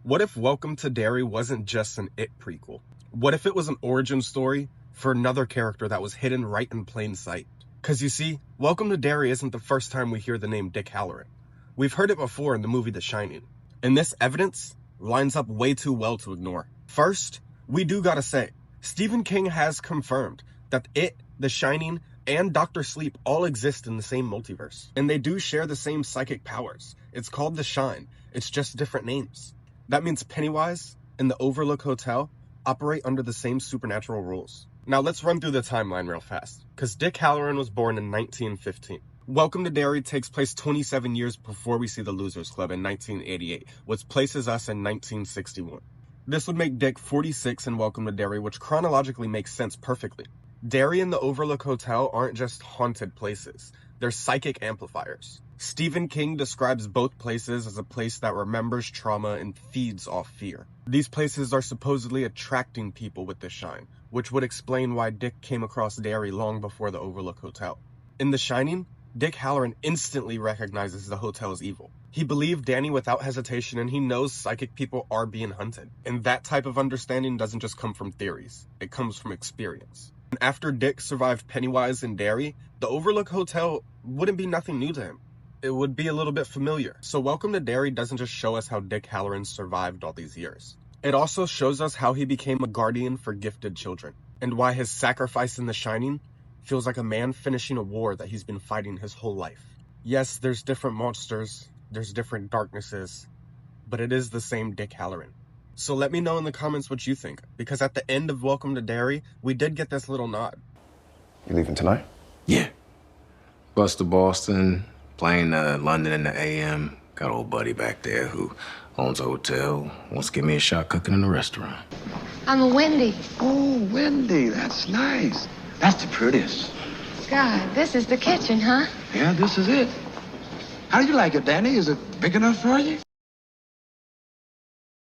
What if Welcome to Derry wasn't just an It prequel? What if it was an origin story for another character that was hidden right in plain sight? Cause you see, Welcome to Derry isn't the first time we hear the name Dick Halloran. We've heard it before in the movie The Shining. And this evidence lines up way too well to ignore. First, we do gotta say, Stephen King has confirmed that It, The Shining, and Dr. Sleep all exist in the same multiverse. And they do share the same psychic powers. It's called The Shine. It's just different names. That means Pennywise and the Overlook Hotel operate under the same supernatural rules. Now let's run through the timeline real fast, because Dick Halloran was born in 1915. Welcome to Derry takes place 27 years before we see the Losers Club in 1988, which places us in 1961. This would make Dick 46 in Welcome to Derry, which chronologically makes sense perfectly. Derry and the Overlook Hotel aren't just haunted places, they're psychic amplifiers. Stephen King describes both places as a place that remembers trauma and feeds off fear. These places are supposedly attracting people with the shine, which would explain why Dick came across Derry long before the Overlook Hotel. In The Shining, Dick Halloran instantly recognizes the hotel as evil. He believed Danny without hesitation, and he knows psychic people are being hunted. And that type of understanding doesn't just come from theories, it comes from experience. And after Dick survived Pennywise in Derry, the Overlook Hotel wouldn't be nothing new to him. It would be a little bit familiar. So Welcome to Derry doesn't just show us how Dick Halloran survived all these years. It also shows us how he became a guardian for gifted children, and why his sacrifice in The Shining feels like a man finishing a war that he's been fighting his whole life. Yes, there's different monsters, there's different darknesses, but it is the same Dick Halloran. So let me know in the comments what you think, because at the end of Welcome to Derry, we did get this little nod. You leaving tonight? Yeah. Bus to Boston, plane to London in the AM. Got old buddy back there who owns a hotel, wants to give me a shot cooking in the restaurant. I'm a Wendy. Oh, Wendy, that's nice. That's the prettiest. God, this is the kitchen, huh? Yeah, this is it. How do you like it, Danny? Is it big enough for you?